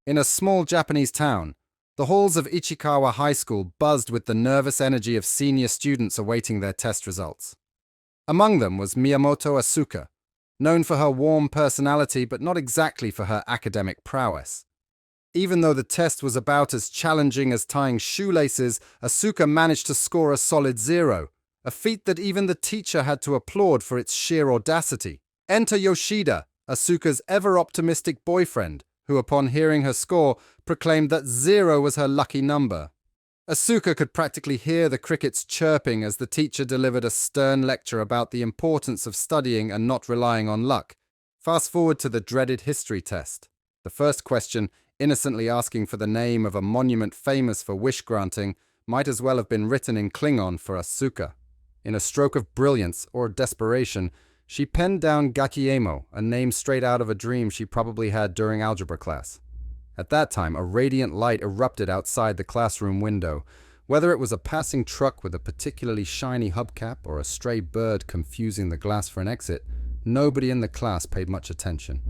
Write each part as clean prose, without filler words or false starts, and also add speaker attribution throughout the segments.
Speaker 1: In a small Japanese town, the halls of Ichikawa High School buzzed with the nervous energy of senior students awaiting their test results. Among them was Miyamoto Asuka, known for her warm personality but not exactly for her academic prowess. Even though the test was about as challenging as tying shoelaces, Asuka managed to score a solid 0, a feat that even the teacher had to applaud for its sheer audacity. Enter Yoshida, Asuka's ever-optimistic boyfriend, who upon hearing her score proclaimed that 0 was her lucky number. Asuka could practically hear the crickets chirping as the teacher delivered a stern lecture about the importance of studying and not relying on luck. Fast forward to the dreaded history test. The first question, innocently asking for the name of a monument famous for wish-granting, might as well have been written in Klingon for Asuka. In a stroke of brilliance or desperation, she penned down Gakiemo, a name straight out of a dream she probably had during algebra class. At that time, a radiant light erupted outside the classroom window. Whether it was a passing truck with a particularly shiny hubcap or a stray bird confusing the glass for an exit, nobody in the class paid much attention.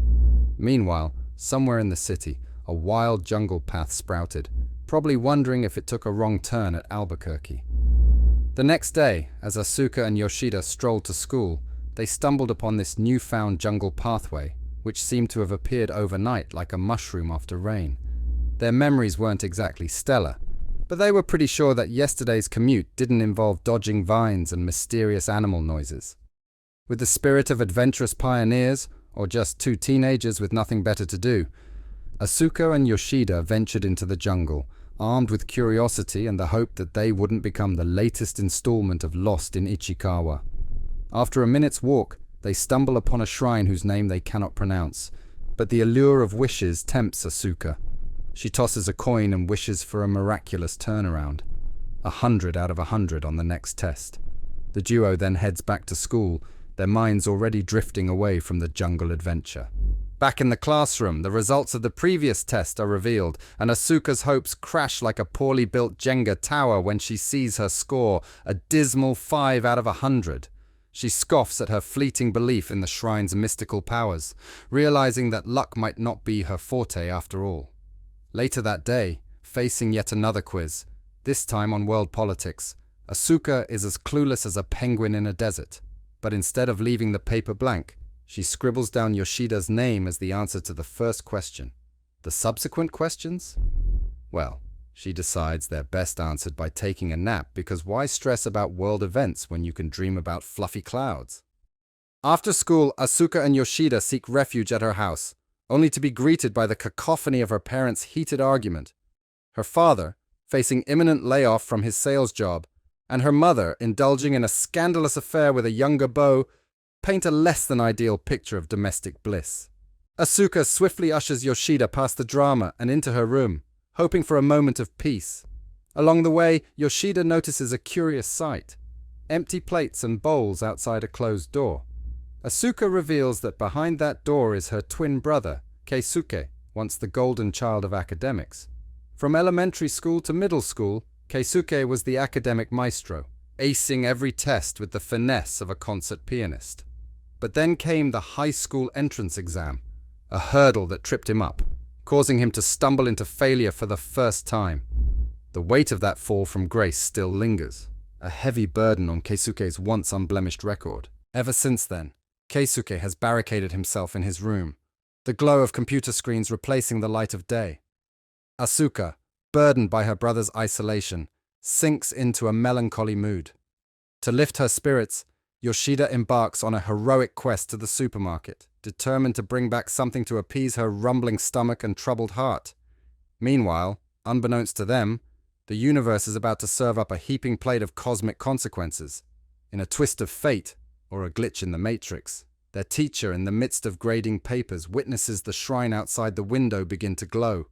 Speaker 1: Meanwhile, somewhere in the city, a wild jungle path sprouted, probably wondering if it took a wrong turn at Albuquerque. The next day, as Asuka and Yoshida strolled to school, they stumbled upon this newfound jungle pathway, which seemed to have appeared overnight like a mushroom after rain. Their memories weren't exactly stellar, but they were pretty sure that yesterday's commute didn't involve dodging vines and mysterious animal noises. With the spirit of adventurous pioneers, or just two teenagers with nothing better to do, Asuka and Yoshida ventured into the jungle, armed with curiosity and the hope that they wouldn't become the latest installment of Lost in Ichikawa. After a minute's walk, they stumble upon a shrine whose name they cannot pronounce, but the allure of wishes tempts Asuka. She tosses a coin and wishes for a miraculous turnaround. 100 out of 100 on the next test. The duo then heads back to school, their minds already drifting away from the jungle adventure. Back in the classroom, the results of the previous test are revealed, and Asuka's hopes crash like a poorly built Jenga tower when she sees her score, a dismal 5 out of 100. She scoffs at her fleeting belief in the shrine's mystical powers, realizing that luck might not be her forte after all. Later that day, facing yet another quiz, this time on world politics, Asuka is as clueless as a penguin in a desert, but instead of leaving the paper blank, she scribbles down Yoshida's name as the answer to the first question. The subsequent questions? Well, she decides they're best answered by taking a nap, because why stress about world events when you can dream about fluffy clouds? After school, Asuka and Yoshida seek refuge at her house, only to be greeted by the cacophony of her parents' heated argument. Her father, facing imminent layoff from his sales job, and her mother, indulging in a scandalous affair with a younger beau, paint a less than ideal picture of domestic bliss. Asuka swiftly ushers Yoshida past the drama and into her room, hoping for a moment of peace. Along the way, Yoshida notices a curious sight: empty plates and bowls outside a closed door. Asuka reveals that behind that door is her twin brother, Keisuke, once the golden child of academics. From elementary school to middle school, Keisuke was the academic maestro, acing every test with the finesse of a concert pianist. But then came the high school entrance exam, a hurdle that tripped him up, causing him to stumble into failure for the first time. The weight of that fall from grace still lingers, a heavy burden on Keisuke's once unblemished record. Ever since then, Keisuke has barricaded himself in his room, the glow of computer screens replacing the light of day. Asuka, burdened by her brother's isolation, sinks into a melancholy mood. To lift her spirits, Yoshida embarks on a heroic quest to the supermarket, determined to bring back something to appease her rumbling stomach and troubled heart. Meanwhile, unbeknownst to them, the universe is about to serve up a heaping plate of cosmic consequences. In a twist of fate, or a glitch in the matrix, their teacher, in the midst of grading papers, witnesses the shrine outside the window begin to glow,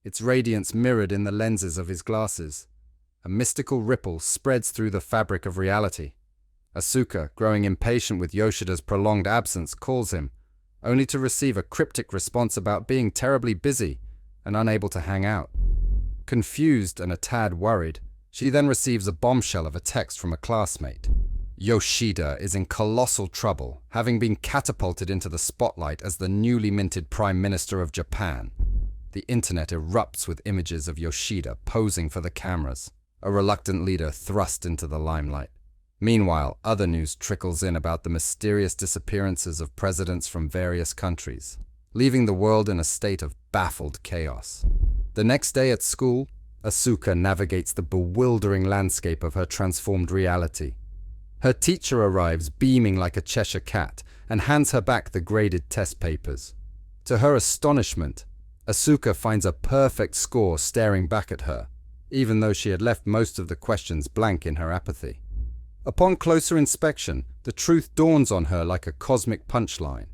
Speaker 1: its radiance mirrored in the lenses of his glasses. A mystical ripple spreads through the fabric of reality. Asuka, growing impatient with Yoshida's prolonged absence, calls him, only to receive a cryptic response about being terribly busy and unable to hang out. Confused and a tad worried, she then receives a bombshell of a text from a classmate. Yoshida is in colossal trouble, having been catapulted into the spotlight as the newly minted Prime Minister of Japan. the internet erupts with images of Yoshida posing for the cameras, a reluctant leader thrust into the limelight. Meanwhile, other news trickles in about the mysterious disappearances of presidents from various countries, leaving the world in a state of baffled chaos. The next day at school, Asuka navigates the bewildering landscape of her transformed reality. Her teacher arrives beaming like a Cheshire cat and hands her back the graded test papers. To her astonishment, Asuka finds a perfect score staring back at her, even though she had left most of the questions blank in her apathy. Upon closer inspection, the truth dawns on her like a cosmic punchline.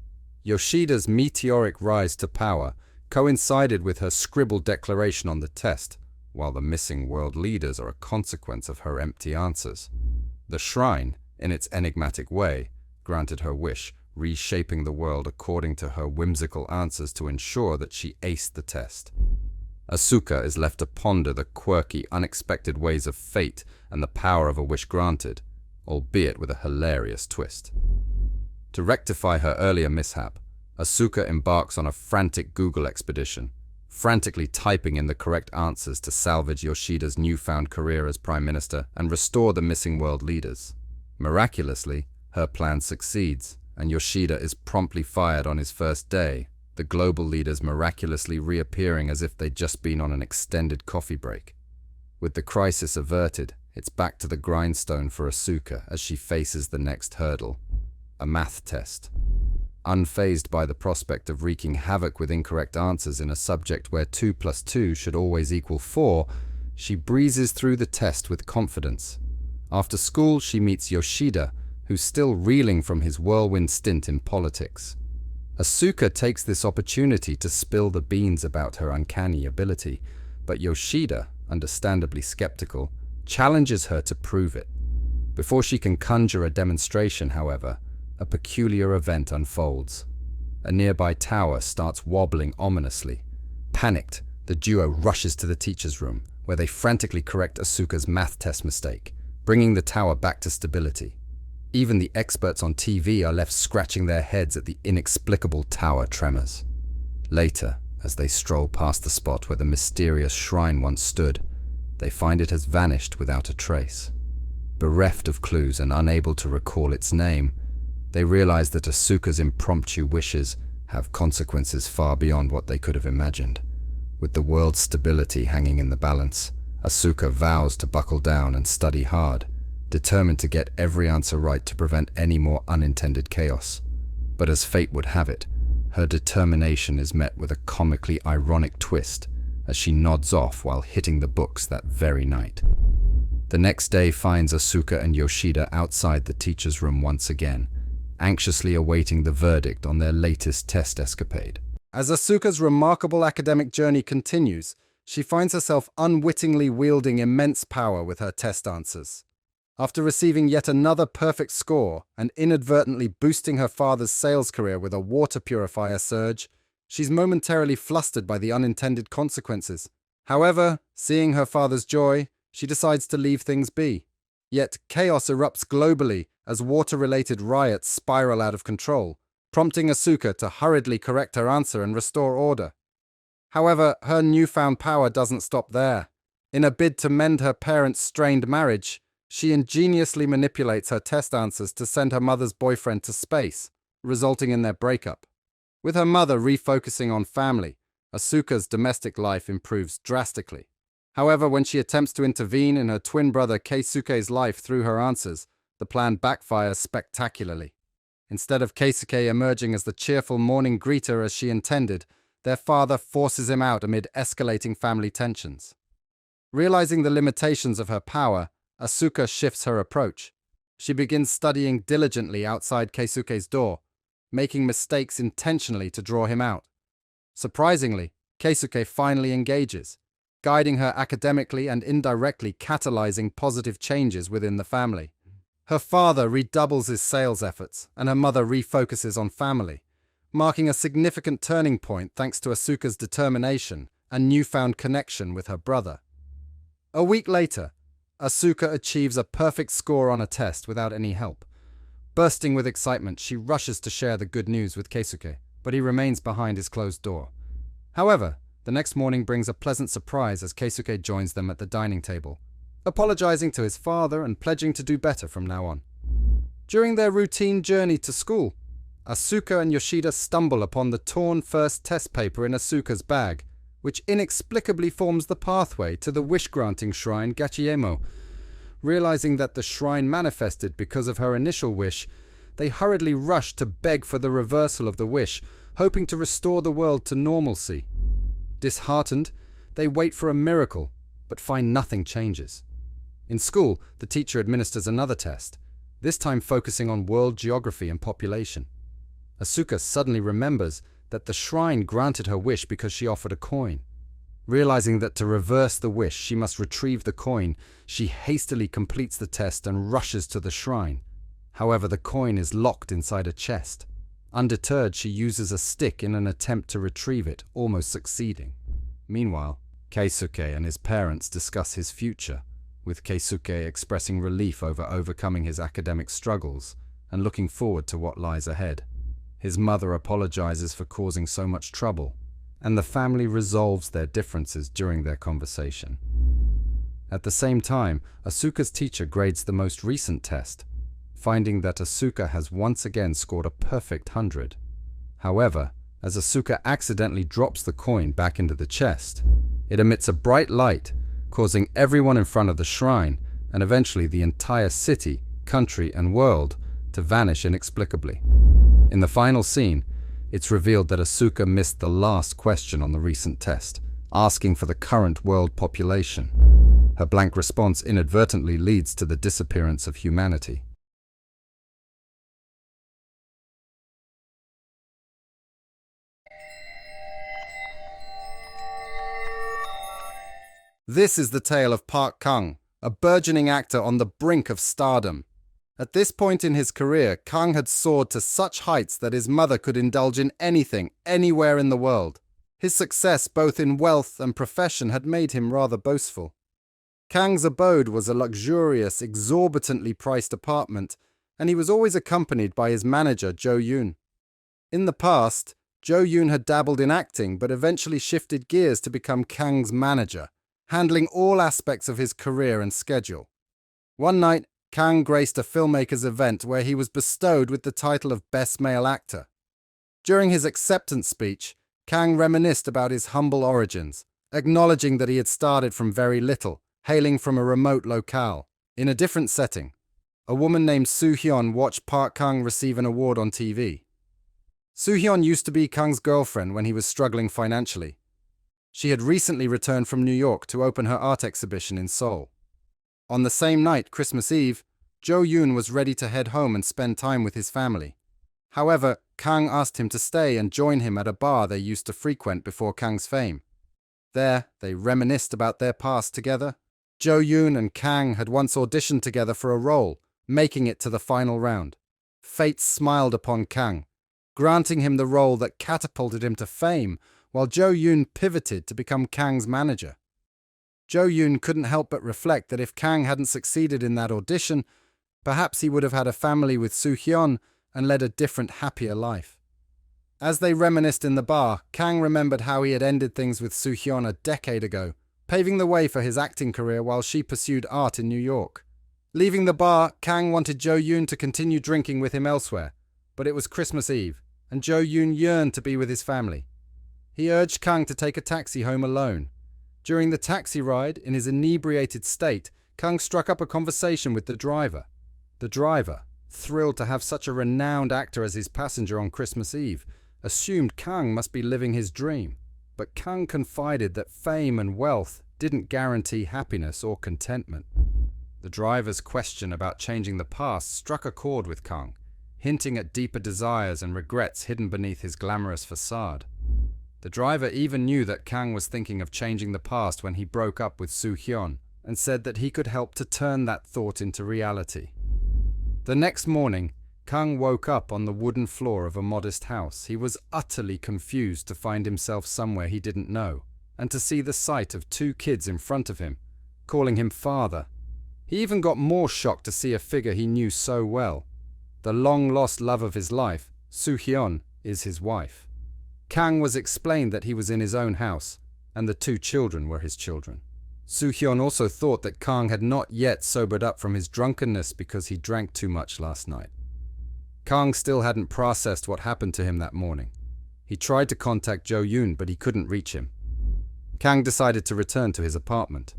Speaker 1: Yoshida's meteoric rise to power coincided with her scribbled declaration on the test, while the missing world leaders are a consequence of her empty answers. The shrine, in its enigmatic way, granted her wish, reshaping the world according to her whimsical answers to ensure that she aced the test. Asuka is left to ponder the quirky, unexpected ways of fate and the power of a wish granted, albeit with a hilarious twist. To rectify her earlier mishap, Asuka embarks on a frantic Google expedition, frantically typing in the correct answers to salvage Yoshida's newfound career as Prime Minister and restore the missing world leaders. Miraculously, her plan succeeds, and Yoshida is promptly fired on his first day, the global leaders miraculously reappearing as if they'd just been on an extended coffee break. With the crisis averted, it's back to the grindstone for Asuka as she faces the next hurdle, a math test. Unfazed by the prospect of wreaking havoc with incorrect answers in a subject where 2 + 2 should always equal 4, she breezes through the test with confidence. After school, she meets Yoshida, who's still reeling from his whirlwind stint in politics. Asuka takes this opportunity to spill the beans about her uncanny ability, but Yoshida, understandably skeptical, challenges her to prove it. Before she can conjure a demonstration, however, a peculiar event unfolds. A nearby tower starts wobbling ominously. Panicked, the duo rushes to the teacher's room, where they frantically correct Asuka's math test mistake, bringing the tower back to stability. Even the experts on TV are left scratching their heads at the inexplicable tower tremors. Later, as they stroll past the spot where the mysterious shrine once stood, they find it has vanished without a trace. Bereft of clues and unable to recall its name, they realize that Asuka's impromptu wishes have consequences far beyond what they could have imagined. With the world's stability hanging in the balance, Asuka vows to buckle down and study hard, determined to get every answer right to prevent any more unintended chaos. But as fate would have it, her determination is met with a comically ironic twist as she nods off while hitting the books that very night. The next day finds Asuka and Yoshida outside the teacher's room once again, anxiously awaiting the verdict on their latest test escapade. As Asuka's remarkable academic journey continues, she finds herself unwittingly wielding immense power with her test answers. After receiving yet another perfect score and inadvertently boosting her father's sales career with a water purifier surge, she's momentarily flustered by the unintended consequences. However, seeing her father's joy, she decides to leave things be. Yet chaos erupts globally as water-related riots spiral out of control, prompting Asuka to hurriedly correct her answer and restore order. However, her newfound power doesn't stop there. In a bid to mend her parents' strained marriage, she ingeniously manipulates her test answers to send her mother's boyfriend to space, resulting in their breakup. With her mother refocusing on family, Asuka's domestic life improves drastically. However, when she attempts to intervene in her twin brother Keisuke's life through her answers, the plan backfires spectacularly. Instead of Keisuke emerging as the cheerful morning greeter as she intended, their father forces him out amid escalating family tensions. Realizing the limitations of her power, Asuka shifts her approach. She begins studying diligently outside Keisuke's door, making mistakes intentionally to draw him out. Surprisingly, Keisuke finally engages, guiding her academically and indirectly catalyzing positive changes within the family. Her father redoubles his sales efforts, and her mother refocuses on family, marking a significant turning point thanks to Asuka's determination and newfound connection with her brother. A week later, Asuka achieves a perfect score on a test without any help. Bursting with excitement, she rushes to share the good news with Keisuke, but he remains behind his closed door. However, The next morning brings a pleasant surprise as Keisuke joins them at the dining table, apologizing to his father and pledging to do better from now on. During their routine journey to school, Asuka and Yoshida stumble upon the torn first test paper in Asuka's bag, which inexplicably forms the pathway to the wish-granting shrine Gachiemo. Realizing that the shrine manifested because of her initial wish, they hurriedly rush to beg for the reversal of the wish, hoping to restore the world to normalcy. Disheartened, they wait for a miracle, but find nothing changes. In school, the teacher administers another test, this time focusing on world geography and population. Asuka suddenly remembers that the shrine granted her wish because she offered a coin. Realizing that to reverse the wish she must retrieve the coin, she hastily completes the test and rushes to the shrine. However, the coin is locked inside a chest. Undeterred, she uses a stick in an attempt to retrieve it, almost succeeding. Meanwhile, Keisuke and his parents discuss his future, with Keisuke expressing relief over overcoming his academic struggles and looking forward to what lies ahead. His mother apologizes for causing so much trouble, and the family resolves their differences during their conversation. At the same time, Asuka's teacher grades the most recent test, finding that Asuka has once again scored a perfect 100. However, as Asuka accidentally drops the coin back into the chest, it emits a bright light, causing everyone in front of the shrine, and eventually the entire city, country, and world, to vanish inexplicably. In the final scene, it's revealed that Asuka missed the last question on the recent test, asking for the current world population. Her blank response inadvertently leads to the disappearance of humanity. This is the tale of Park Kang, a burgeoning actor on the brink of stardom. At this point in his career, Kang had soared to such heights that his mother could indulge in anything, anywhere in the world. His success both in wealth and profession had made him rather boastful. Kang's abode was a luxurious, exorbitantly priced apartment, and he was always accompanied by his manager, Jo Yoon. In the past, Jo Yoon had dabbled in acting but eventually shifted gears to become Kang's manager, handling all aspects of his career and schedule. One night, Kang graced a filmmaker's event where he was bestowed with the title of Best Male Actor. During his acceptance speech, Kang reminisced about his humble origins, acknowledging that he had started from very little, hailing from a remote locale. In a different setting, a woman named Soo-hyun watched Park Kang receive an award on TV. Soo-hyun used to be Kang's girlfriend when he was struggling financially. She had recently returned from New York to open her art exhibition in Seoul. On the same night, Christmas Eve, Jo Yoon was ready to head home and spend time with his family. However, Kang asked him to stay and join him at a bar they used to frequent before Kang's fame. There, they reminisced about their past together. Jo Yoon and Kang had once auditioned together for a role, making it to the final round. Fate smiled upon Kang, granting him the role that catapulted him to fame, while Jo Yoon pivoted to become Kang's manager. Jo Yoon couldn't help but reflect that if Kang hadn't succeeded in that audition, perhaps he would have had a family with Soo-hyun and led a different, happier life. As they reminisced in the bar, Kang remembered how he had ended things with Soo-hyun a decade ago, paving the way for his acting career while she pursued art in New York. Leaving the bar, Kang wanted Jo Yoon to continue drinking with him elsewhere, but it was Christmas Eve, and Jo Yoon yearned to be with his family. He urged Kang to take a taxi home alone. During the taxi ride, in his inebriated state, Kang struck up a conversation with the driver. The driver, thrilled to have such a renowned actor as his passenger on Christmas Eve, assumed Kang must be living his dream. But Kang confided that fame and wealth didn't guarantee happiness or contentment. The driver's question about changing the past struck a chord with Kang, hinting at deeper desires and regrets hidden beneath his glamorous facade. The driver even knew that Kang was thinking of changing the past when he broke up with Soo-hyun, and said that he could help to turn that thought into reality. The next morning, Kang woke up on the wooden floor of a modest house. He was utterly confused to find himself somewhere he didn't know, and to see the sight of 2 kids in front of him, calling him father. He even got more shocked to see a figure he knew so well. The long-lost love of his life, Soo-hyun, is his wife. Kang was explained that he was in his own house, and the two children were his children. Soo-hyun also thought that Kang had not yet sobered up from his drunkenness because he drank too much last night. Kang still hadn't processed what happened to him that morning. He tried to contact Jo-yoon, but he couldn't reach him. Kang decided to return to his apartment.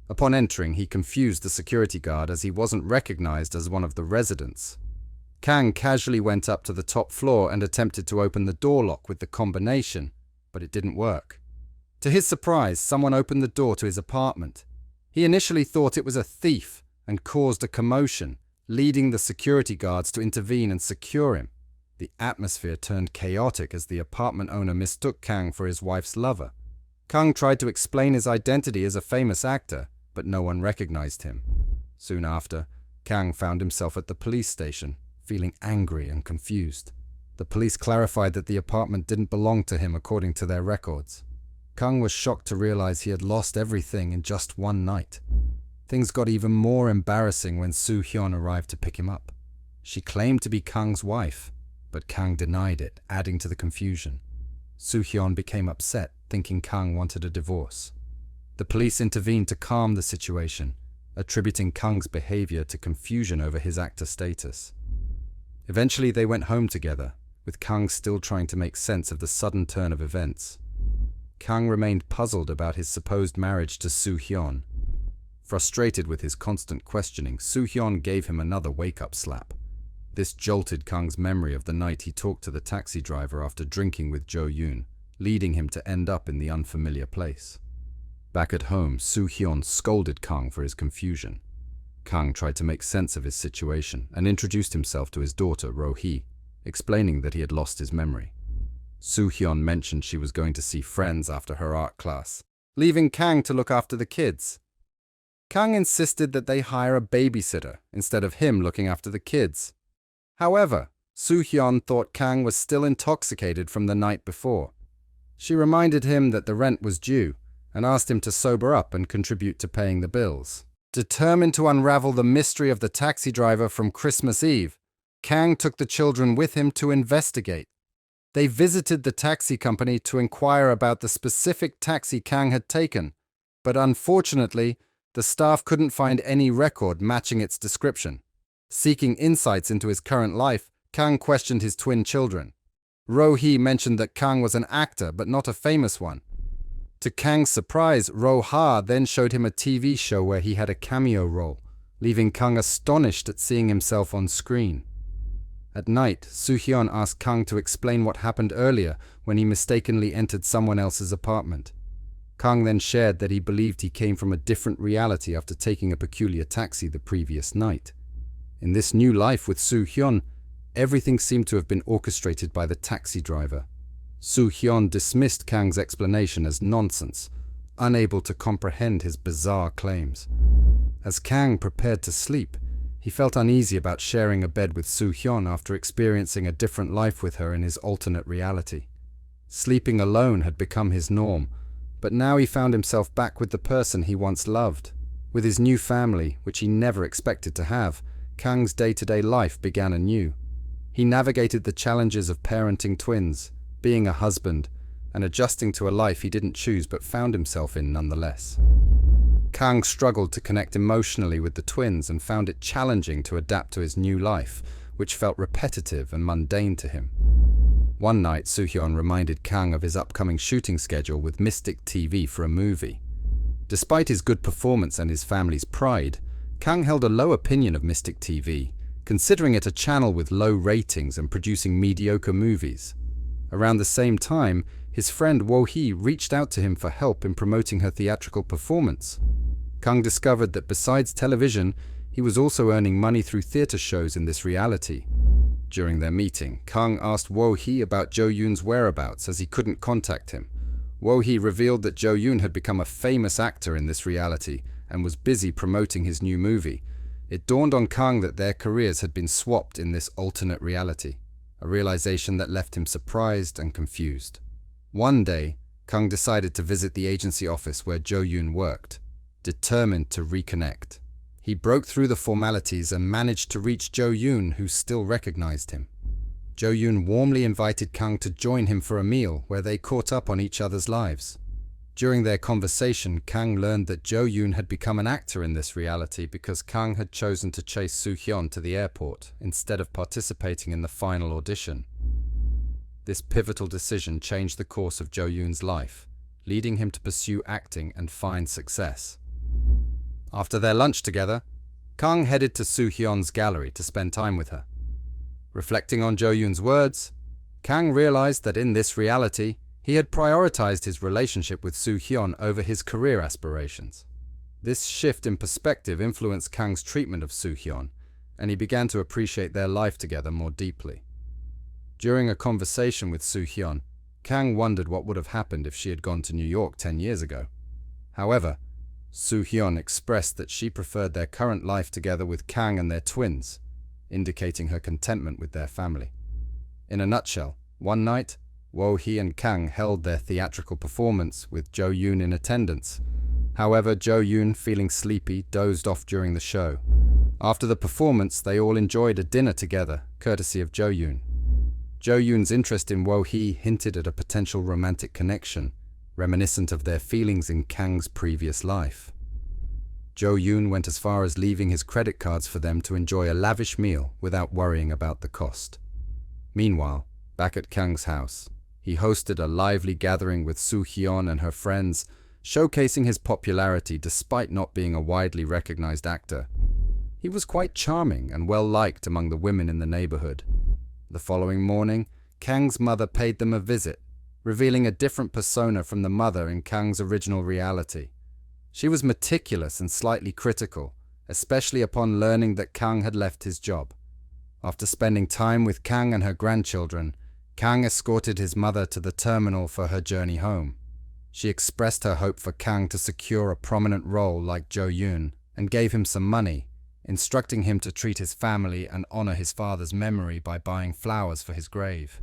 Speaker 1: Upon entering, he confused the security guard as he wasn't recognized as one of the residents. Kang casually went up to the top floor and attempted to open the door lock with the combination, but it didn't work. To his surprise, someone opened the door to his apartment. He initially thought it was a thief and caused a commotion, leading the security guards to intervene and secure him. The atmosphere turned chaotic as the apartment owner mistook Kang for his wife's lover. Kang tried to explain his identity as a famous actor, but no one recognized him. Soon after, Kang found himself at the police station, feeling angry and confused. The police clarified that the apartment didn't belong to him according to their records. Kang was shocked to realize he had lost everything in just one night. Things got even more embarrassing when Soo-hyun arrived to pick him up. She claimed to be Kang's wife, but Kang denied it, adding to the confusion. Soo-hyun became upset, thinking Kang wanted a divorce. The police intervened to calm the situation, attributing Kang's behavior to confusion over his actor status. Eventually they went home together, with Kang still trying to make sense of the sudden turn of events. Kang remained puzzled about his supposed marriage to Soo-hyun. Frustrated with his constant questioning, Soo-hyun gave him another wake-up slap. This jolted Kang's memory of the night he talked to the taxi driver after drinking with Jo-yoon, leading him to end up in the unfamiliar place. Back at home, Soo-hyun scolded Kang for his confusion. Kang tried to make sense of his situation and introduced himself to his daughter, Ro-hee, explaining that he had lost his memory. Soo-hyun mentioned she was going to see friends after her art class, leaving Kang to look after the kids. Kang insisted that they hire a babysitter instead of him looking after the kids. However, Soo-hyun thought Kang was still intoxicated from the night before. She reminded him that the rent was due and asked him to sober up and contribute to paying the bills. Determined to unravel the mystery of the taxi driver from Christmas Eve, Kang took the children with him to investigate. They visited the taxi company to inquire about the specific taxi Kang had taken, but unfortunately, the staff couldn't find any record matching its description. Seeking insights into his current life, Kang questioned his twin children. Ro-hee mentioned that Kang was an actor, but not a famous one. To Kang's surprise, Ro-ha then showed him a TV show where he had a cameo role, leaving Kang astonished at seeing himself on screen. At night, Soo-hyun asked Kang to explain what happened earlier when he mistakenly entered someone else's apartment. Kang then shared that he believed he came from a different reality after taking a peculiar taxi the previous night. In this new life with Soo-hyun, everything seemed to have been orchestrated by the taxi driver. Soo-hyun dismissed Kang's explanation as nonsense, unable to comprehend his bizarre claims. As Kang prepared to sleep, he felt uneasy about sharing a bed with Soo-hyun after experiencing a different life with her in his alternate reality. Sleeping alone had become his norm, but now he found himself back with the person he once loved. With his new family, which he never expected to have, Kang's day-to-day life began anew. He navigated the challenges of parenting twins, being a husband, and adjusting to a life he didn't choose but found himself in nonetheless. Kang struggled to connect emotionally with the twins and found it challenging to adapt to his new life, which felt repetitive and mundane to him. One night, Soo-hyun reminded Kang of his upcoming shooting schedule with Mystic TV for a movie. Despite his good performance and his family's pride, Kang held a low opinion of Mystic TV, considering it a channel with low ratings and producing mediocre movies. Around the same time, his friend Wo-hee reached out to him for help in promoting her theatrical performance. Kang discovered that besides television, he was also earning money through theater shows in this reality. During their meeting, Kang asked Wo-hee about Jo-yoon's whereabouts as he couldn't contact him. Wo-hee revealed that Jo-yoon had become a famous actor in this reality and was busy promoting his new movie. It dawned on Kang that their careers had been swapped in this alternate reality, a realization that left him surprised and confused. One day, Kang decided to visit the agency office where Jo-yoon worked, determined to reconnect. He broke through the formalities and managed to reach Jo-yoon, who still recognized him. Jo-yoon warmly invited Kang to join him for a meal where they caught up on each other's lives. During their conversation, Kang learned that Jo-yoon had become an actor in this reality because Kang had chosen to chase Soo-hyun to the airport instead of participating in the final audition. This pivotal decision changed the course of Jo-yoon's life, leading him to pursue acting and find success. After their lunch together, Kang headed to Soo-hyun's gallery to spend time with her. Reflecting on Jo-yoon's words, Kang realized that in this reality, he had prioritized his relationship with Soo-hyun over his career aspirations. This shift in perspective influenced Kang's treatment of Soo-hyun, and he began to appreciate their life together more deeply. During a conversation with Soo-hyun, Kang wondered what would have happened if she had gone to New York 10 years ago. However, Soo-hyun expressed that she preferred their current life together with Kang and their twins, indicating her contentment with their family. In a nutshell, one night, Wo-hee and Kang held their theatrical performance with Jo-yoon in attendance. However, Jo-yoon, feeling sleepy, dozed off during the show. After the performance, they all enjoyed a dinner together, courtesy of Jo-yoon. Jo-yoon's interest in Wo-hee hinted at a potential romantic connection, reminiscent of their feelings in Kang's previous life. Jo-yoon went as far as leaving his credit cards for them to enjoy a lavish meal without worrying about the cost. Meanwhile, back at Kang's house, he hosted a lively gathering with Soo-hyun and her friends, showcasing his popularity despite not being a widely recognized actor. He was quite charming and well-liked among the women in the neighborhood. The following morning, Kang's mother paid them a visit, revealing a different persona from the mother in Kang's original reality. She was meticulous and slightly critical, especially upon learning that Kang had left his job. After spending time with Kang and her grandchildren, Kang escorted his mother to the terminal for her journey home. She expressed her hope for Kang to secure a prominent role like Jo-yoon and gave him some money, instructing him to treat his family and honor his father's memory by buying flowers for his grave.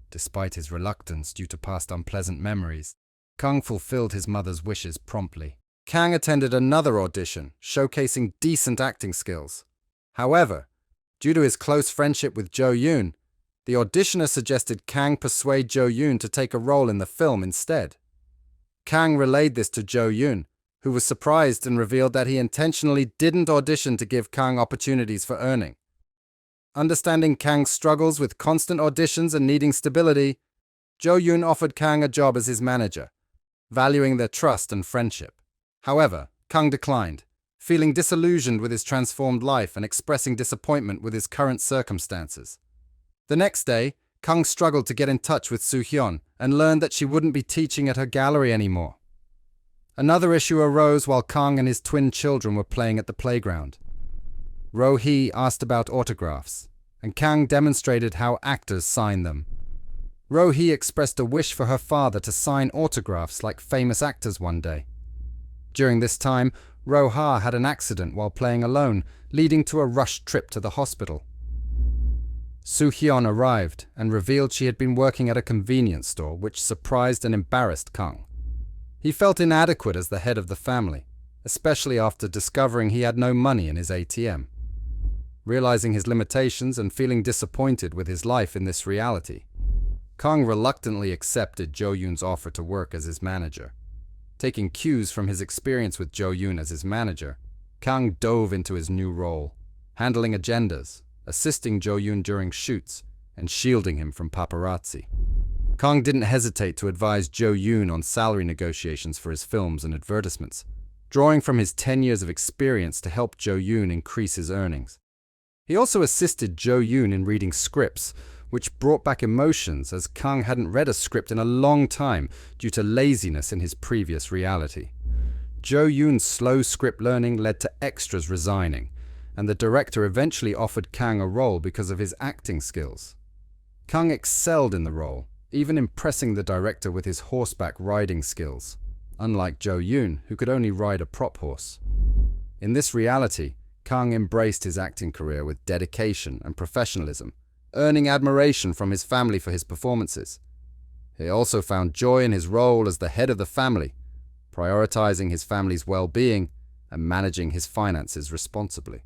Speaker 1: Despite his reluctance due to past unpleasant memories, Kang fulfilled his mother's wishes promptly. Kang attended another audition, showcasing decent acting skills. However, due to his close friendship with Jo-yoon, the auditioner suggested Kang persuade Jo-yoon to take a role in the film instead. Kang relayed this to Jo-yoon, who was surprised and revealed that he intentionally didn't audition to give Kang opportunities for earning. Understanding Kang's struggles with constant auditions and needing stability, Jo-yoon offered Kang a job as his manager, valuing their trust and friendship. However, Kang declined, feeling disillusioned with his transformed life and expressing disappointment with his current circumstances. The next day, Kang struggled to get in touch with Soo-hyun and learned that she wouldn't be teaching at her gallery anymore. Another issue arose while Kang and his twin children were playing at the playground. Wo-hee asked about autographs, and Kang demonstrated how actors sign them. Wo-hee expressed a wish for her father to sign autographs like famous actors one day. During this time, Ro-ha had an accident while playing alone, leading to a rushed trip to the hospital. Soo-hyun arrived and revealed she had been working at a convenience store, which surprised and embarrassed Kang. He felt inadequate as the head of the family, especially after discovering he had no money in his ATM. Realizing his limitations and feeling disappointed with his life in this reality, Kang reluctantly accepted Jo-yoon's offer to work as his manager. Taking cues from his experience with Jo-yoon as his manager, Kang dove into his new role, handling agendas, assisting Jo-yoon during shoots, and shielding him from paparazzi. Kang didn't hesitate to advise Jo-yoon on salary negotiations for his films and advertisements, drawing from his 10 years of experience to help Jo-yoon increase his earnings. He also assisted Jo-yoon in reading scripts, which brought back emotions as Kang hadn't read a script in a long time due to laziness in his previous reality. Jo-yoon's slow script learning led to extras resigning, and the director eventually offered Kang a role because of his acting skills. Kang excelled in the role, even impressing the director with his horseback riding skills, unlike Jo-yoon, who could only ride a prop horse. In this reality, Kang embraced his acting career with dedication and professionalism, earning admiration from his family for his performances. He also found joy in his role as the head of the family, prioritizing his family's well-being and managing his finances responsibly.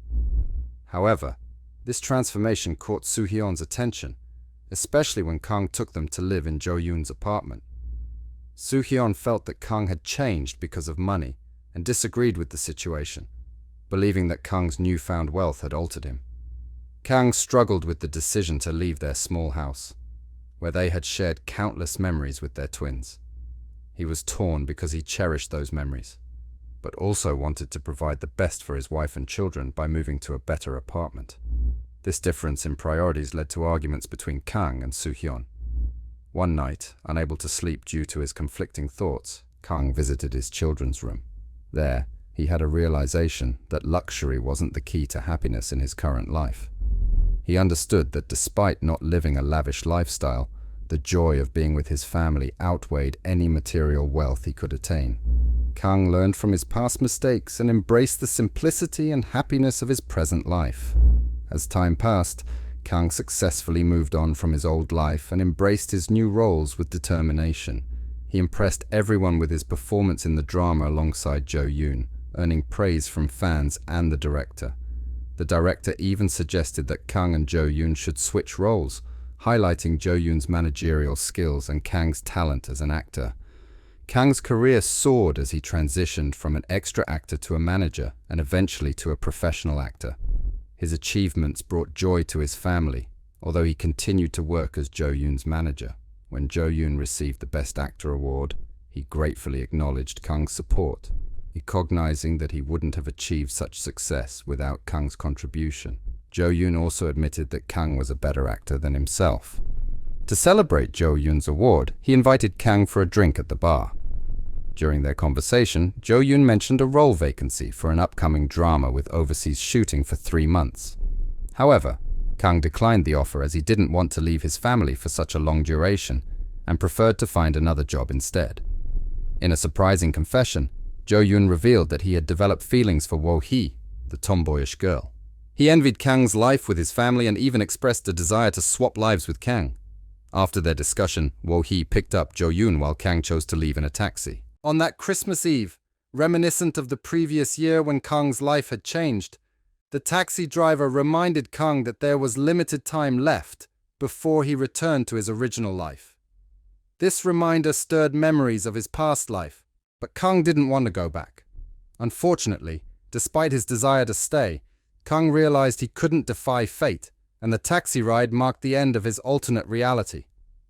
Speaker 1: However, this transformation caught Soo-hyun's attention, especially when Kang took them to live in Jo-yoon's apartment. Soo-hyun felt that Kang had changed because of money and disagreed with the situation, believing that Kang's newfound wealth had altered him. Kang struggled with the decision to leave their small house, where they had shared countless memories with their twins. He was torn because he cherished those memories, but also wanted to provide the best for his wife and children by moving to a better apartment. This difference in priorities led to arguments between Kang and Soo-hyun. One night, unable to sleep due to his conflicting thoughts, Kang visited his children's room. There, he had a realization that luxury wasn't the key to happiness in his current life. He understood that despite not living a lavish lifestyle, the joy of being with his family outweighed any material wealth he could attain. Kang learned from his past mistakes and embraced the simplicity and happiness of his present life. As time passed, Kang successfully moved on from his old life and embraced his new roles with determination. He impressed everyone with his performance in the drama alongside Jo-yoon, earning praise from fans and the director. The director even suggested that Kang and Jo-yoon should switch roles, highlighting Jo-yoon's managerial skills and Kang's talent as an actor. Kang's career soared as he transitioned from an extra actor to a manager and eventually to a professional actor. His achievements brought joy to his family, although he continued to work as Jo-yoon's manager. When Jo-yoon received the Best Actor award, he gratefully acknowledged Kang's support, recognizing that he wouldn't have achieved such success without Kang's contribution. Jo-yoon also admitted that Kang was a better actor than himself. To celebrate Jo-yoon's award, he invited Kang for a drink at the bar. During their conversation, Jo-yoon mentioned a role vacancy for an upcoming drama with overseas shooting for 3 months. However, Kang declined the offer as he didn't want to leave his family for such a long duration and preferred to find another job instead. In a surprising confession, Jo-yoon revealed that he had developed feelings for Wo-hee, the tomboyish girl. He envied Kang's life with his family and even expressed a desire to swap lives with Kang. After their discussion, Wo-hee picked up Jo-yoon while Kang chose to leave in a taxi. On that Christmas Eve, reminiscent of the previous year when Kang's life had changed, the taxi driver reminded Kang that there was limited time left before he returned to his original life. This reminder stirred memories of his past life, but Kang didn't want to go back. Unfortunately, despite his desire to stay, Kang realized he couldn't defy fate, and the taxi ride marked the end of his alternate reality.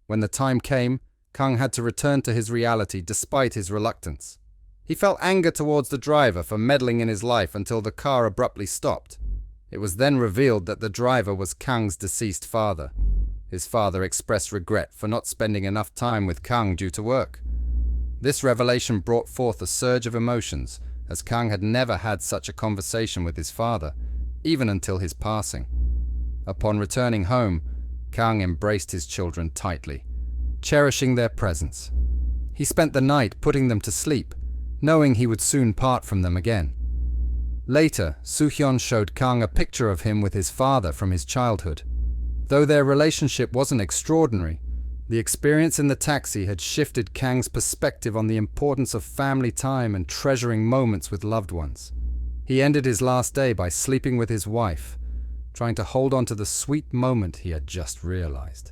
Speaker 1: When the time came, Kang had to return to his reality despite his reluctance. He felt anger towards the driver for meddling in his life until the car abruptly stopped. It was then revealed that the driver was Kang's deceased father. His father expressed regret for not spending enough time with Kang due to work. This revelation brought forth a surge of emotions, as Kang had never had such a conversation with his father, even until his passing. Upon returning home, Kang embraced his children tightly, cherishing their presence. He spent the night putting them to sleep, knowing he would soon part from them again. Later, Soo-hyun showed Kang a picture of him with his father from his childhood. Though their relationship wasn't extraordinary, the experience in the taxi had shifted Kang's perspective on the importance of family time and treasuring moments with loved ones. He ended his last day by sleeping with his wife, trying to hold on to the sweet moment he had just realized.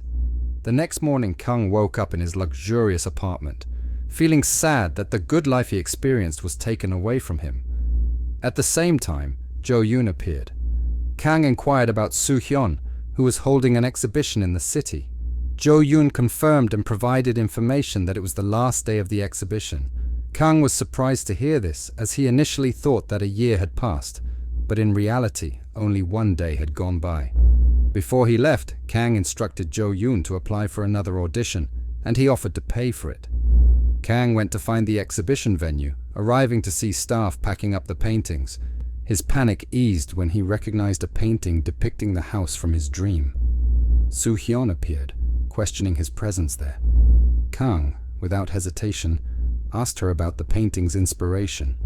Speaker 1: The next morning, Kang woke up in his luxurious apartment, feeling sad that the good life he experienced was taken away from him. At the same time, Jo-yoon appeared. Kang inquired about Soo-hyun, who was holding an exhibition in the city. Jo-yoon confirmed and provided information that it was the last day of the exhibition. Kang was surprised to hear this, as he initially thought that a year had passed, but in reality, only 1 day had gone by. Before he left, Kang instructed Jo-yoon to apply for another audition, and he offered to pay for it. Kang went to find the exhibition venue, arriving to see staff packing up the paintings. His panic eased when he recognized a painting depicting the house from his dream. Soo-hyun appeared, questioning his presence there. Kang, without hesitation, asked her about the painting's inspiration.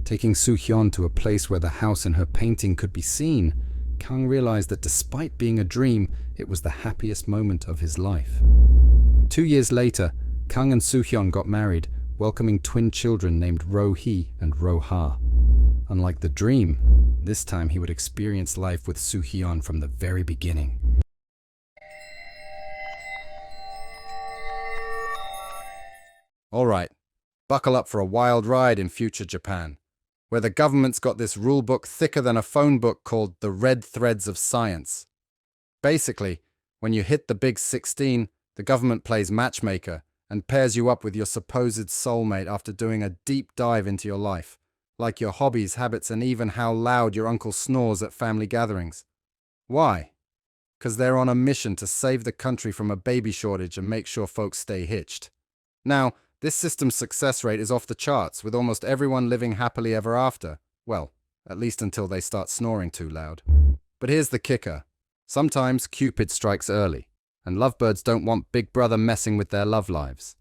Speaker 1: Taking Soo-hyun to a place where the house in her painting could be seen, Kang realized that despite being a dream, it was the happiest moment of his life. 2 years later, Kang and Soo-hyun got married, welcoming twin children named Ro-hee and Ro-ha. Unlike the dream, this time he would experience life with Soo-hyun from the very beginning. All right, buckle up for a wild ride in future Japan, where the government's got this rule book thicker than a phone book called The Red Threads of Science. Basically, when you hit the big 16, the government plays matchmaker and pairs you up with your supposed soulmate after doing a deep dive into your life, like your hobbies, habits, and even how loud your uncle snores at family gatherings. Why? Because they're on a mission to save the country from a baby shortage and make sure folks stay hitched. Now, this system's success rate is off the charts, with almost everyone living happily ever after. Well, at least until they start snoring too loud. But here's the kicker. Sometimes Cupid strikes early, and lovebirds don't want Big Brother messing with their love lives.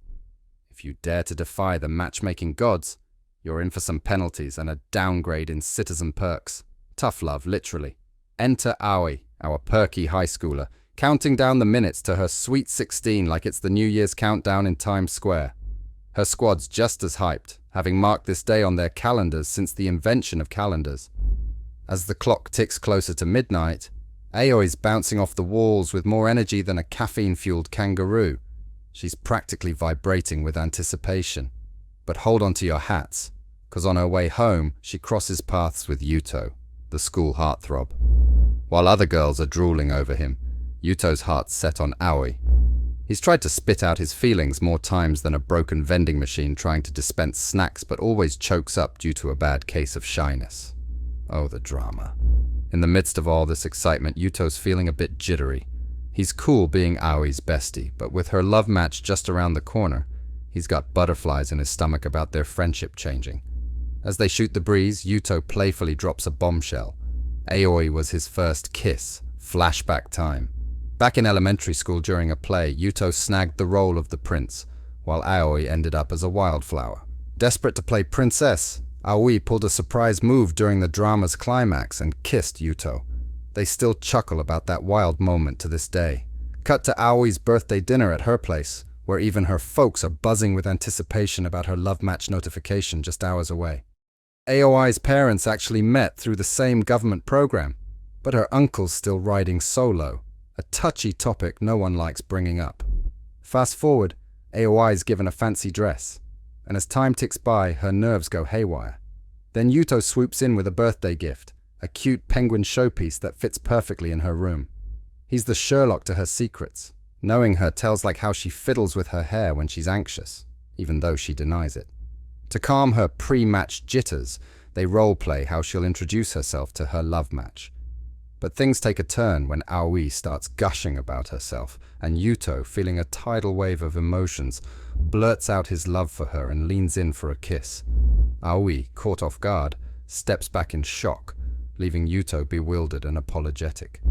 Speaker 1: If you dare to defy the matchmaking gods, you're in for some penalties and a downgrade in citizen perks. Tough love, literally. Enter Aoi, our perky high schooler, counting down the minutes to her sweet 16 like it's the New Year's countdown in Times Square. Her squad's just as hyped, having marked this day on their calendars since the invention of calendars. As the clock ticks closer to midnight, Aoi's bouncing off the walls with more energy than a caffeine-fueled kangaroo. She's practically vibrating with anticipation. But hold on to your hats, because on her way home, she crosses paths with Yuto, the school heartthrob. While other girls are drooling over him, Yuto's heart's set on Aoi. He's tried to spit out his feelings more times than a broken vending machine trying to dispense snacks, but always chokes up due to a bad case of shyness. Oh, the drama. In the midst of all this excitement, Yuto's feeling a bit jittery. He's cool being Aoi's bestie, but with her love match just around the corner, he's got butterflies in his stomach about their friendship changing. As they shoot the breeze, Yuto playfully drops a bombshell. Aoi was his first kiss. Flashback time. Back in elementary school during a play, Yuto snagged the role of the prince, while Aoi ended up as a wildflower. Desperate to play princess, Aoi pulled a surprise move during the drama's climax and kissed Yuto. They still chuckle about that wild moment to this day. Cut to Aoi's birthday dinner at her place, where even her folks are buzzing with anticipation about her love match notification just hours away. Aoi's parents actually met through the same government program, but her uncle's still riding solo, a touchy topic no one likes bringing up. Fast forward, Aoi's given a fancy dress, and as time ticks by, her nerves go haywire. Then Yuto swoops in with a birthday gift, a cute penguin showpiece that fits perfectly in her room. He's the Sherlock to her secrets. Knowing her tells like how she fiddles with her hair when she's anxious, even though she denies it. To calm her pre-match jitters, they role-play how she'll introduce herself to her love match. But things take a turn when Aoi starts gushing about herself, and Yuto, feeling a tidal wave of emotions, blurts out his love for her and leans in for a kiss. Aoi, caught off guard, steps back in shock, leaving Yuto bewildered and apologetic.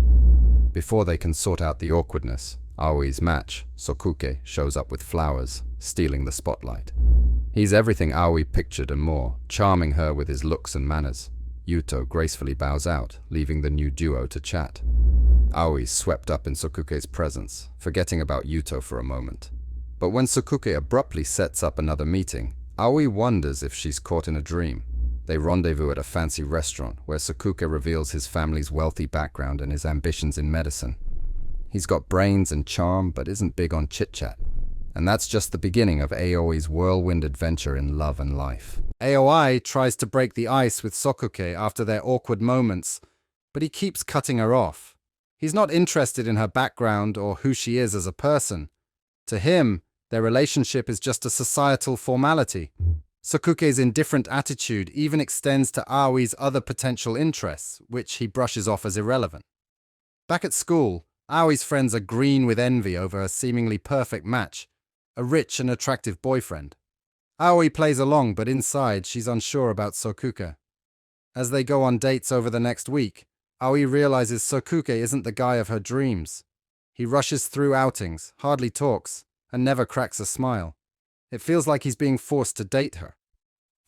Speaker 1: Before they can sort out the awkwardness, Aoi's match, Sokuke, shows up with flowers, stealing the spotlight. He's everything Aoi pictured and more, charming her with his looks and manners. Yuto gracefully bows out, leaving the new duo to chat. Aoi's swept up in Sokuke's presence, forgetting about Yuto for a moment. But when Sokuke abruptly sets up another meeting, Aoi wonders if she's caught in a dream. They rendezvous at a fancy restaurant, where Sokuke reveals his family's wealthy background and his ambitions in medicine. He's got brains and charm, but isn't big on chit-chat. And that's just the beginning of Aoi's whirlwind adventure in love and life. Aoi tries to break the ice with Sokuke after their awkward moments, but he keeps cutting her off. He's not interested in her background or who she is as a person. To him, their relationship is just a societal formality. Sokuke's indifferent attitude even extends to Aoi's other potential interests, which he brushes off as irrelevant. Back at school, Aoi's friends are green with envy over her seemingly perfect match, a rich and attractive boyfriend. Aoi plays along, but inside she's unsure about Sokuke. As they go on dates over the next week, Aoi realizes Sokuke isn't the guy of her dreams. He rushes through outings, hardly talks, and never cracks a smile. It feels like he's being forced to date her.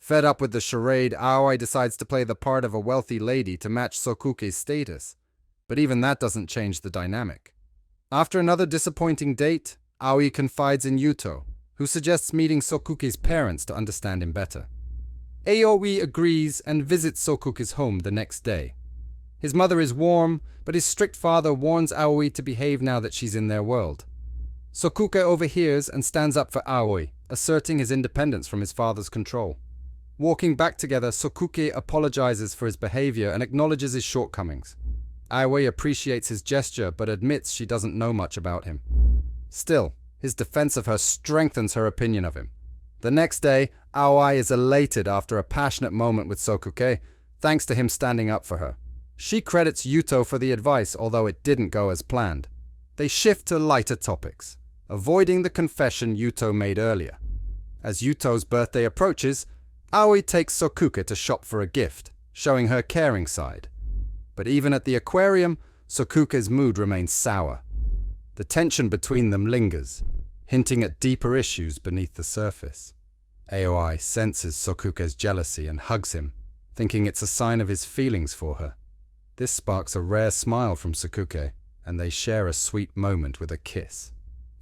Speaker 1: Fed up with the charade, Aoi decides to play the part of a wealthy lady to match Sokuke's status. But even that doesn't change the dynamic. After another disappointing date, Aoi confides in Yuto, who suggests meeting Sokuke's parents to understand him better. Aoi agrees and visits Sokuke's home the next day. His mother is warm, but his strict father warns Aoi to behave now that she's in their world. Sokuke overhears and stands up for Aoi, asserting his independence from his father's control. Walking back together, Sokuke apologizes for his behavior and acknowledges his shortcomings. Aoi appreciates his gesture but admits she doesn't know much about him. Still, his defense of her strengthens her opinion of him. The next day, Aoi is elated after a passionate moment with Sokuke, thanks to him standing up for her. She credits Yuto for the advice, although it didn't go as planned. They shift to lighter topics, avoiding the confession Yuto made earlier. As Yuto's birthday approaches, Aoi takes Sokuke to shop for a gift, showing her caring side. But even at the aquarium, Sokuke's mood remains sour. The tension between them lingers, hinting at deeper issues beneath the surface. Aoi senses Sokuke's jealousy and hugs him, thinking it's a sign of his feelings for her. This sparks a rare smile from Sokuke, and they share a sweet moment with a kiss.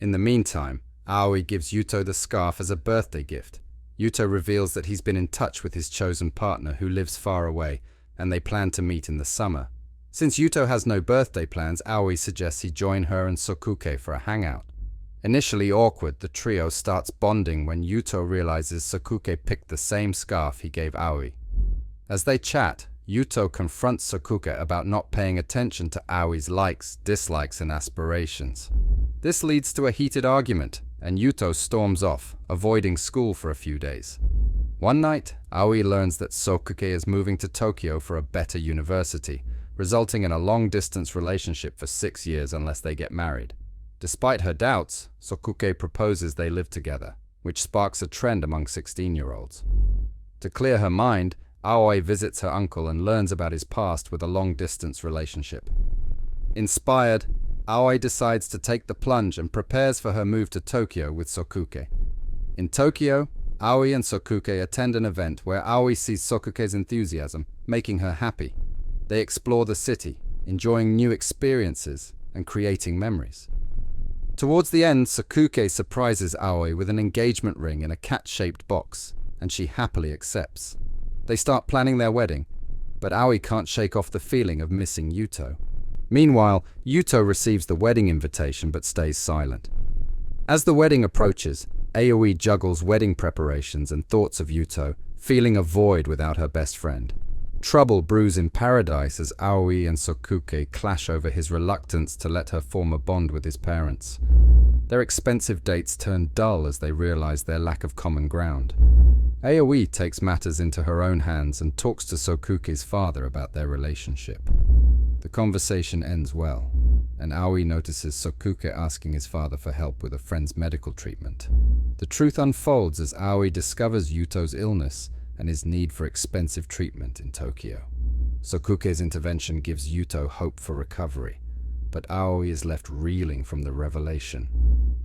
Speaker 1: In the meantime, Aoi gives Yuto the scarf as a birthday gift. Yuto reveals that he's been in touch with his chosen partner who lives far away, and they plan to meet in the summer. Since Yuto has no birthday plans, Aoi suggests he join her and Sokuke for a hangout. Initially awkward, the trio starts bonding when Yuto realizes Sokuke picked the same scarf he gave Aoi. As they chat, Yuto confronts Sokuke about not paying attention to Aoi's likes, dislikes, and aspirations. This leads to a heated argument, and Yuto storms off, avoiding school for a few days. One night, Aoi learns that Sokuke is moving to Tokyo for a better university, resulting in a long-distance relationship for 6 years unless they get married. Despite her doubts, Sokuke proposes they live together, which sparks a trend among 16-year-olds. To clear her mind, Aoi visits her uncle and learns about his past with a long-distance relationship. Inspired, Aoi decides to take the plunge and prepares for her move to Tokyo with Sokuke. In Tokyo, Aoi and Sokuke attend an event where Aoi sees Sokuke's enthusiasm, making her happy. They explore the city, enjoying new experiences and creating memories. Towards the end, Sokuke surprises Aoi with an engagement ring in a cat-shaped box, and she happily accepts. They start planning their wedding, but Aoi can't shake off the feeling of missing Yuto. Meanwhile, Yuto receives the wedding invitation but stays silent. As the wedding approaches, Aoi juggles wedding preparations and thoughts of Yuto, feeling a void without her best friend. Trouble brews in paradise as Aoi and Sokuke clash over his reluctance to let her form a bond with his parents. Their expensive dates turn dull as they realize their lack of common ground. Aoi takes matters into her own hands and talks to Sokuke's father about their relationship. The conversation ends well, and Aoi notices Sokuke asking his father for help with a friend's medical treatment. The truth unfolds as Aoi discovers Yuto's illness and his need for expensive treatment in Tokyo. Sokuke's intervention gives Yuto hope for recovery, but Aoi is left reeling from the revelation.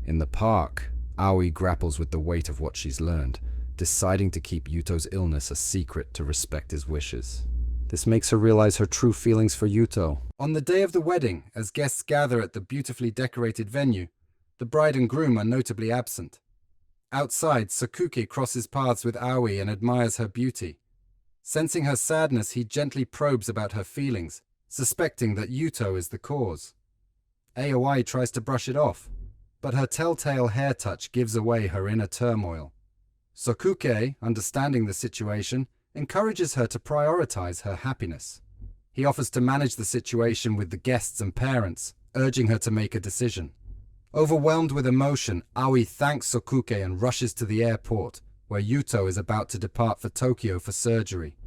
Speaker 1: In the park, Aoi grapples with the weight of what she's learned, deciding to keep Yuto's illness a secret to respect his wishes. This makes her realize her true feelings for Yuto. On the day of the wedding, as guests gather at the beautifully decorated venue, the bride and groom are notably absent. Outside, Sokuke crosses paths with Aoi and admires her beauty. Sensing her sadness, he gently probes about her feelings, suspecting that Yuto is the cause. Aoi tries to brush it off, but her telltale hair touch gives away her inner turmoil. Sokuke, understanding the situation, encourages her to prioritize her happiness. He offers to manage the situation with the guests and parents, urging her to make a decision. Overwhelmed with emotion, Aoi thanks Sokuke and rushes to the airport, where Yuto is about to depart for Tokyo for surgery.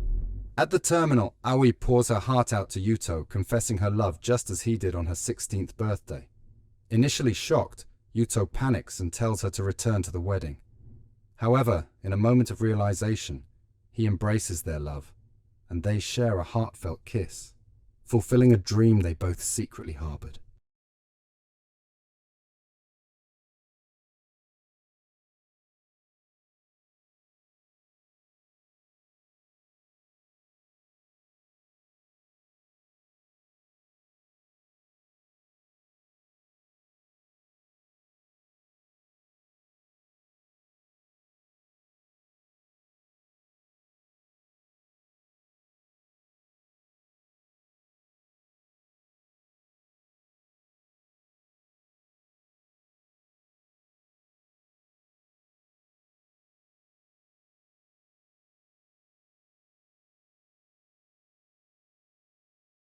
Speaker 1: At the terminal, Aoi pours her heart out to Yuto, confessing her love just as he did on her 16th birthday. Initially shocked, Yuto panics and tells her to return to the wedding. However, in a moment of realization, he embraces their love, and they share a heartfelt kiss, fulfilling a dream they both secretly harbored.